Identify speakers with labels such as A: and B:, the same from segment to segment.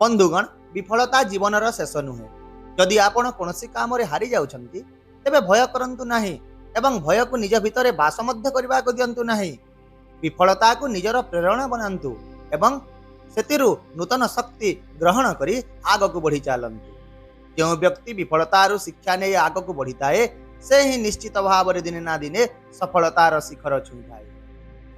A: बंधुगण विफलता जीवनर शेष नुहे। जदि आपण कौनसी काम रे हारी जाउछंती तेबे भय करंतु नाही एवं भय को निज भितरे बास मध्य करबा को दियंतु नाही। विफलता को निजर प्रेरणा बनांतु एवं सेतिरु नूतन शक्ति ग्रहण करी आगक बढ़ी चलंतु। जो व्यक्ति विफलतार शिक्षा नहीं आगक बढ़ी थाए से ही निश्चित भाव में दिने ना दिने सफलतार शिखर छुईए।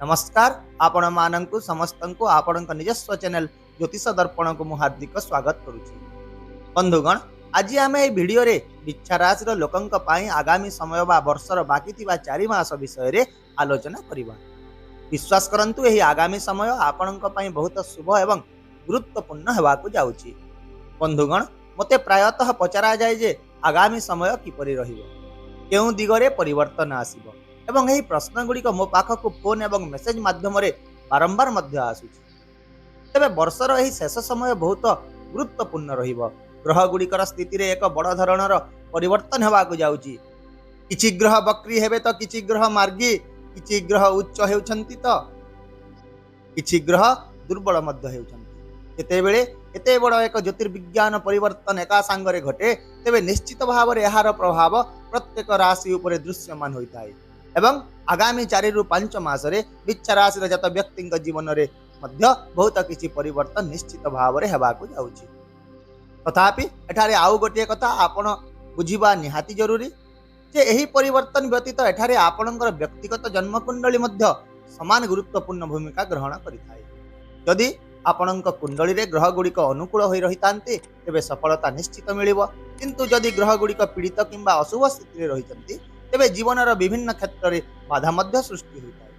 A: नमस्कार आपण मानंकु समस्तंकु आपण निजस्व चैनल ज्योतिष दर्पण को मु हार्दिक स्वागत करुछि। बंधुगण आज आम ए भिडियो रे बिच्छा राशि लोकंक पाई आगामी समय बा वर्षर बाकी थिबा 4 मास विषय रे आलोचना करिबा। विश्वास करंतु एही आगामी समय आपणक पाई बहुत शुभ एवं गुरुत्वपूर्ण हेबाकु जाउछि। बंधुगण मते प्रायतः पचरा जाय जे आगामी समय किपरि रहिबो, केउ दिगरे परिवर्तन आसीबो एवं एही प्रश्न गुड़िक मो पाखक फोन एवं मेसेज माध्यम रे बारंबार मध्य आसुछि। तेबे वर्षर एही शेष समय बहुत गुरुत्वपूर्ण रहिबो। ग्रह गुड़िकर स्थिति रे एक बड़ धरणर परिवर्तन हेबाकु जाउछि। किछि ग्रह बक्री हेबे तो किछि ग्रह मार्गी, किछि ग्रह उच्च हेउछंती तो किछि ग्रह दुर्बल मध्य हेउछंती। जेतेबेले एते बड़ एक ज्योतिर्विज्ञान परिवर्तन एका सांगरे घटे तेबे निश्चित भाव रे एहार प्रभाव प्रत्येक राशि उपरे दृश्यमान होइताय एवं आगामी 4 रु 5 मास रे बिच्छा राशि जात व्यक्ति जीवन रे मध्य बहुत किछि परिवर्तन निश्चित भाव रे हेबाकु जाउछि। तथापि एठारे आउ गोटे कथा आपण बुझिबा निहाती जरूरी जे एही परिवर्तन व्यतीत एठारे आपणकर व्यक्तिगत जन्मकुंडली मध्य समान गुरुत्वपूर्ण भूमिका ग्रहण करिथाय। यदि आपणक कुंडली रे ग्रह गुड़िक अनुकूल होई रहितांते तेबे सफलता निश्चित मिलिबो, किंतु जदि ग्रह गुड़िक पीड़ित किंबा अशुभ स्थिति रे रहितंती तेबे जीवनर विभिन्न क्षेत्र रे बाधा मध्य सृष्टि होइताय।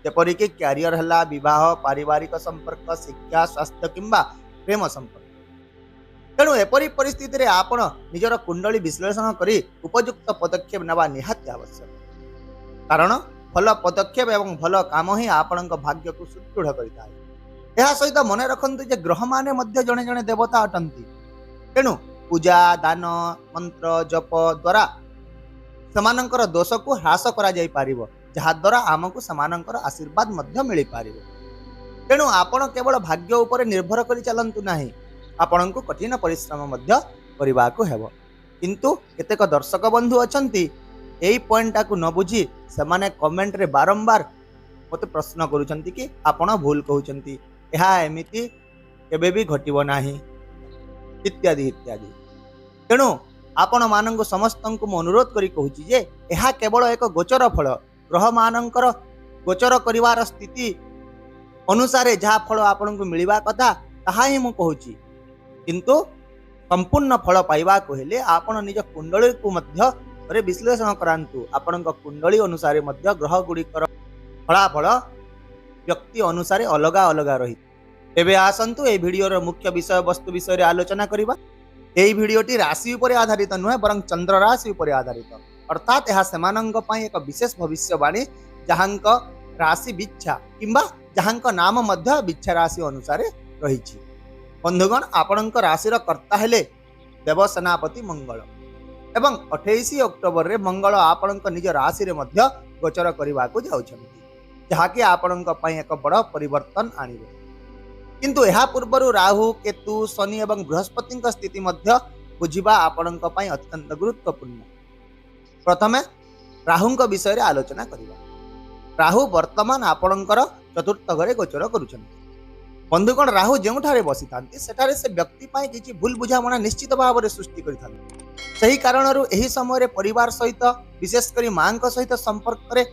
A: जेपरि कि कैरियर हला, विवाह, पारिवारिक संपर्क, शिक्षा, स्वास्थ्य किंबा प्रेम संपर्क। तेणु एपरी परिस्थिति रे आपण निजर कुंडली विश्लेषण करी उपयुक्त पदक्षेप नेबा निहाती आवश्यक, कारण भल पदक्षेप एवं भल काम ही आपणक भाग्य को सुदृढ़ करिताय। एहा सहित मन रखंतु जे ग्रह माने मध्य जणे जणे देवता अटंती। तेणु पूजा, दान, मंत्र जप द्वारा समानंकर दोष को ह्रास करा जाई पारिबो, जहा द्वारा आमको समानंकर आशीर्वाद मध्य मिली पारिबो। तेणु आपण केवल भाग्य ऊपर निर्भर करी चलंतु नाही, आपणको कठिन परिश्रम मध्य करिबाको हेबो। किंतु केतेक दर्शक बंधु अछंती एई पॉइंटा को न बुझी सेमाने कमेंट रे बारंबार मते प्रश्न करूछंती कि आपण भूल कहउछंती, एहा एमिति केबे भी घटिबो नाही इत्यादि इत्यादि। तेणु आपण मानंको समस्तंको मु अनुरोध करी कहूची जे एहा केवल एक गोचर फल, ग्रह मानंकर गोचर करिवार स्थिति अनुसार जहा फल आपनको मिलिबा कथा ताहा ही मु कहूची। किंतु संपूर्ण फल पाइबा को हेले आपण निज कुंडली को मध्य रे विश्लेषण करांतु। आपणक कुंडली अनुसार मध्य ग्रह गुड़िकर फलाफल व्यक्ति अनुसार अलगा अलगा रही। एबे आसंतु ए भिडियोर मुख्य विषय वस्तु विषय रे आलोचना करिबा। एही भिडियोटी राशि उपर आधारित नुहे बरं चंद्र राशि उपर आधारित, अर्थात यह सेमानंक पई एक विशेष भविष्यवाणी जहांक राशि बिच्छा किंबा जहांक नाम मध्य बिच्छा राशि अनुसार रहिछि। बंधुगण आपणक राशिर कर्ता हेले देवसेनापति मंगल एवं 28 अक्टोबर रे मंगल आपणक निज राशि रे मध्य गोचर करबा को जाउछन्ति, जहाकि आपणक पई एक बड़ परिवर्तन आनिबो। किंतु एहा पूर्वरु राहु, केतु, शनि एवं बृहस्पति स्थिति मध्य बुझिबा आपणक पई अत्यंत गुरुत्वपूर्ण। प्रथमे राहुंक विषय रे आलोचना करिबा। राहु वर्तमान आपणकर चतुर्थ घरे गोचर करूछन्ति। बंधुगण राहु जेउठारे बसिथांती सेठारे से व्यक्ति पाई किछि भूल बुझामणा निश्चित भाव रे सृष्टि करिथांती। सही कारणरू एही समय रे परिवार सहित विशेष करी मांक सहित संपर्क रे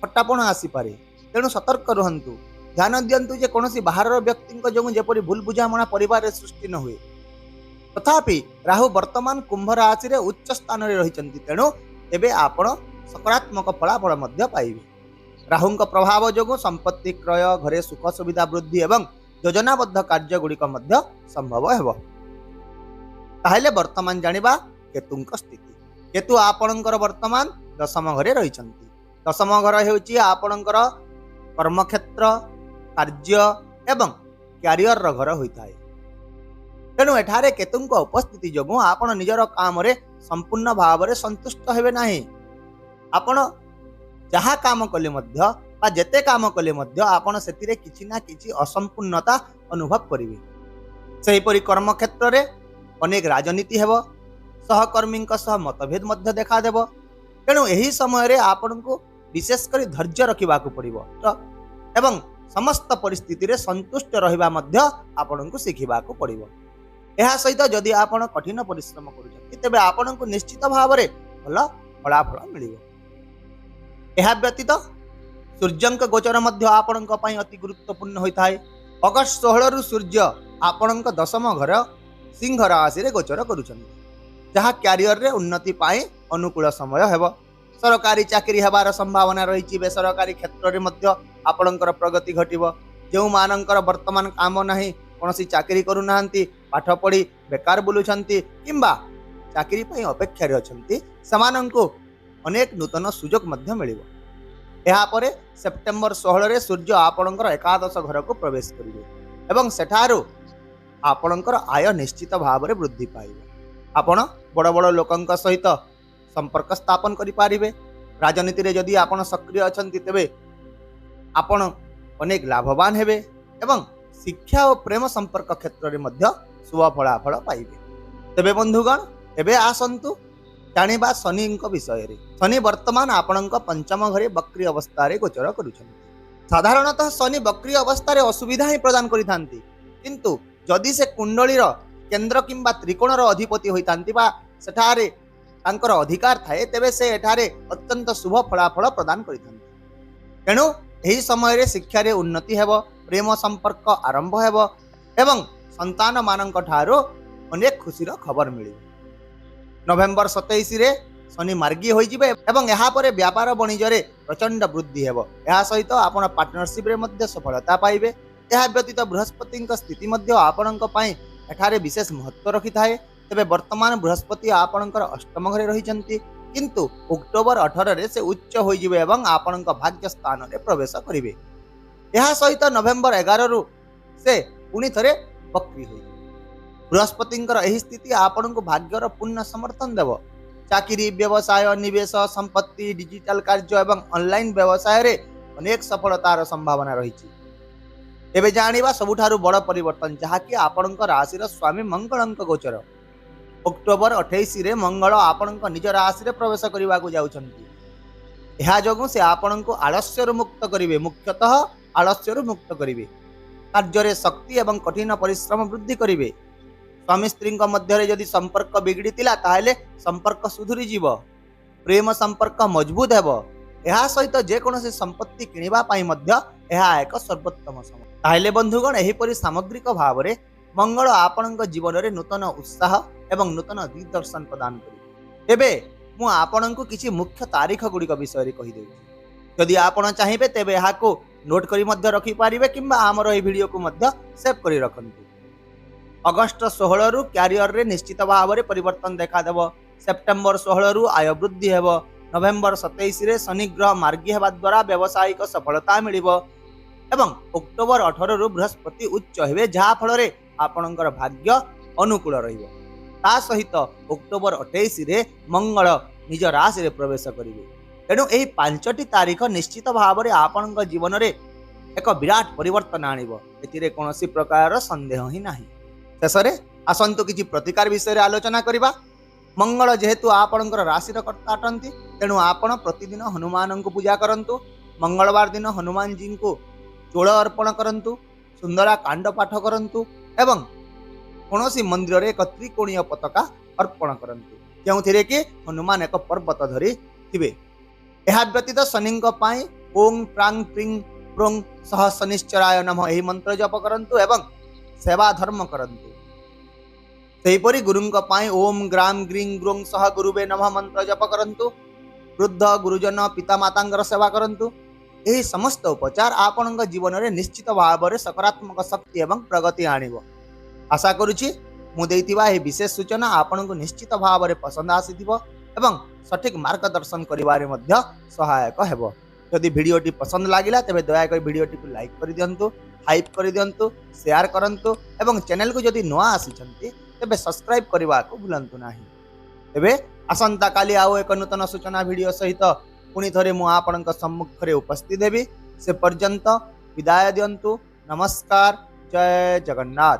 A: फटापण आसी पारे। तेणु सतर्क रहंतु, ध्यान दियंतु जे कोनोसी बाहर व्यक्ति जो जेपरि भूल बुझामणा परिवार रे सृष्टि न हुए। तथापि राहु वर्तमान कुंभ राशि रे उच्च स्थान रे रहिचंती, तेणु एबे आपण सकारात्मक फलाफल मध्य पाइबे। राहुंक प्रभाव जोगु संपत्ति क्रय, घरे सुख सुविधा वृद्धि एवं योजनाबद्ध कार्य गुड़िक मध्य संभव हेबो। ताहेले वर्तमान जानिबा केतुंक स्थिति। केतु आपणकर वर्तमान दशम घरे रहिचंती। दशम घर हेउची आपणकर कर्मक्षेत्र, कार्य एवं क्यारियर घर होइताय। तेणु एठारे केतुंक उपस्थिति जोगु आपण निजर काम रे संपूर्ण भाव रे संतुष्ट हेबे नाही। आपण जहा काम कले मध्य बा जेते काम कले मध्य आपण सेतिरे किछि ना किछि असंपूर्णता अनुभव करिवे। सेहीपरि कर्मक्षेत्र में अनेक राजनीति हेब, सहकर्मी मतभेद मध्य देखा देव। तेणु यही समय आपण को विशेषकर धैर्य रखा पड़ो एवं समस्त परिस्थिति रे संतुष्ट रहिबा मध्य आपण को शिखिबा को पड़ो। यह सहित जदि आपण कठिन परिश्रम करुछंती तेबे आपण को निश्चित भाव में भल फलाफल मिलिबो। यह व्यतीत सूर्यंक गोचर मध्य आपण अति गुरुत्वपूर्ण होता है। अगस्ट 16 रु सूर्य आपण दशम घर सिंह राशि रे गोचर करुछंती, जहाँ क्यारियर रे उन्नति पाए अनुकूल समय हेब। सरकारी चाकरी हेबार संभावना रही। बेसरकारी क्षेत्र में मध्य आपणकर प्रगति घटिबो। जो मानकर वर्तमान काम नाही, कौनसी चाकरी करूना, पाठ पढ़ी बेकार बुलुछंती किंबा चाकरी पई अपेक्षा रे अछंती, समानंको अनेक नूतन सुजोग मध्य मिलिबो। एहा परे सेप्टेम्बर 16 रे सूर्य आपणकर एकादश घर को प्रवेश करिवे एवं सेठारु आपणकर आय निश्चित भाव में वृद्धि पाइबे। आपण बड़ बड़ लोकंक सहित संपर्क स्थापन करि पारिबे। राजनीति रे जदि आपण सक्रिय अछंती तेबे आपण अनेक लाभवान हेबे एवं शिक्षा और प्रेम संपर्क क्षेत्र में मध्य शुभ फलाफल पाइबे। तेबे बंधुगण एबे आसंतु जानिबा शनि विषय रे। शनि वर्तमान आपणक पंचम घरे बक्री अवस्था रे गोचर करुछंती। साधारणतः शनि बक्री अवस्था रे असुविधा ही प्रदान करिथांती, किंतु जदि से कुंडलीर केंद्र किंबा त्रिकोणर अधिपति होइतांती बा सेठारे तांकर अधिकार थाए, तेबे से एठारे अत्यंत शुभ फलाफल प्रदान करिथांती। तेणु एही समय रे शिक्षा रे उन्नति हेब, प्रेम संपर्क आरंभ हेब एवं संतान मानक ठारो अनेक खुशीर खबर मिलिबो। नवेम्बर 27 रे शनि मार्गी होई जिवे एवं यहाँ पर व्यापार वाणिज्य रे प्रचंड वृद्धि हेब। यह सहित आपण पार्टनरशिप रे मध्य सफलता पाइबे। यह व्यतीत बृहस्पति स्थिति मध्य आपणक पई एठारे विशेष महत्व रखि थाए। तेबे वर्तमान बृहस्पति आपणकर अष्टम घरे रहिचंती, किंतु अक्टोबर 18 रे से उच्च होई जिवे एवं आपणक भाग्य स्थान रे प्रवेश करिवे। यह सहित नवेम्बर 11 रु से पुणी थरे बक्री होई। बृहस्पतिंकर एही स्थिति आपण को भाग्यर पूर्ण समर्थन देव। चाकरी, व्यवसाय, निवेश, संपत्ति, डिजिटल कार्य एवं ऑनलाइन व्यवसाय रे अनेक सफलतार संभावना रही। एबे जानिबा सबुठारु बड़ परिवर्तन जहाँकि आपणक राशि स्वामी मंगलंक गोचर। अक्टोबर 28 रे मंगल आपणक निज राशि रे प्रवेश करने को जाउछंती। एहा जोगु से आपणक आलस्यरु मुक्त करिवे, मुख्यतः आलस्यरु मुक्त करिवे। कार्य रे शक्ति एवं कठिन परिश्रम वृद्धि करिवे। स्वामी स्त्री मध्य जदि संपर्क बिगड़ी तिला ताहेले संपर्क सुधुरी जीव, प्रेम संपर्क मजबूत हेब। यह सहित जेकोसी संपत्ति किनिबा पाई मध्य यह एक सर्वोत्तम समय। ताहेले बंधुगण एहीपरि सामग्रिक भाव में मंगल आपणक जीवन में नूतन उत्साह एवं नूतन दिग्दर्शन प्रदान करिवे। एबे मु आपणक किछि मुख्य तारीख गुड़िक विषय रे कहि देउछि। यदि आपण चाहिबे तेबे याको नोट करी मध्य रखि पारिबे किंबा हमर एही वीडियो को मध्य सेव करी रखंतु। अगस्ट 16 रु क्यारियर रे निश्चित भाव में परिवर्तन देखा देव। सेप्टेम्बर 16 रु आय वृद्धि हेब। नवेम्बर 27 रे शनि ग्रह मार्गी हेबा द्वारा व्यावसायिक सफलता मिलिबो एवं अक्टोबर 18 रु बृहस्पति उच्च हेबे, जहा फल रे आपणकर भाग्य अनुकूल रहिबो। ता सहित अक्टोबर 28 रे मंगल निज राशि रे प्रवेश करिवे। तेणु एही 5टी तारीख निश्चित भाव में आपणक जीवन रे एक विराट परिवर्तन आनिबो। एथिरे कोनोसी प्रकार संदेह ही नाही। शेषरे आसंतु किछि प्रतिकार विषय रे आलोचना करिबा। मंगल जेहेतु आपणकर राशि कर्ता अटंती, तेणु आपण प्रतिदिन हनुमान को पूजा करंतु। मंगलवार दिन हनुमान जी को चोल अर्पण करंतु, सुंदरा कांड पाठ करंतु एवं कौनसी मंदिर रे एक त्रिकोणीय पताका अर्पण करंतु, जोंथिरे कि हनुमान एक पर्वत धरी थिबे। एहा व्यतीत शनिंक पाई ओं प्रांग प्रिंग प्रोंग सह शनिश्चराय नमः एही मंत्र जप करंतु एवं सेवा धर्म करंतु। सेहीपरि गुरुंक पाई ओम ग्राम ग्रीं ग्रों सह गुरुवे नमः मंत्र जप करंतु। वृद्ध गुरुजन पिता मातांकर सेवा करंतु। यही समस्त उपचार आपणक जीवन में निश्चित भाव में सकारात्मक शक्ति एवं प्रगति आनिबो। आशा करुछि मु देइतिबा एही विशेष सूचना आपणक निश्चित भाव में पसंद आसीथिबो एवं सठिक मार्गदर्शन करिवारे मध्य सहायक हेबो। यदि वीडियोटी पसंद लागिला तेबे दयाकर वीडियोटी को लाइक कर दियंतु, हाइप कर दियंतु, शेयर करंतु एवं चैनल को यदि नुआ आसीचंती तेबे सब्सक्राइब करबा को भूलंतु नाही। एबे आसंता काली आओ एक नूतन सूचना वीडियो सहित पुणी थरे मु आपणक सम्मुखरे उपस्थित हेबी। से पर्यंत विदाय दियंतु। नमस्कार। जय जगन्नाथ।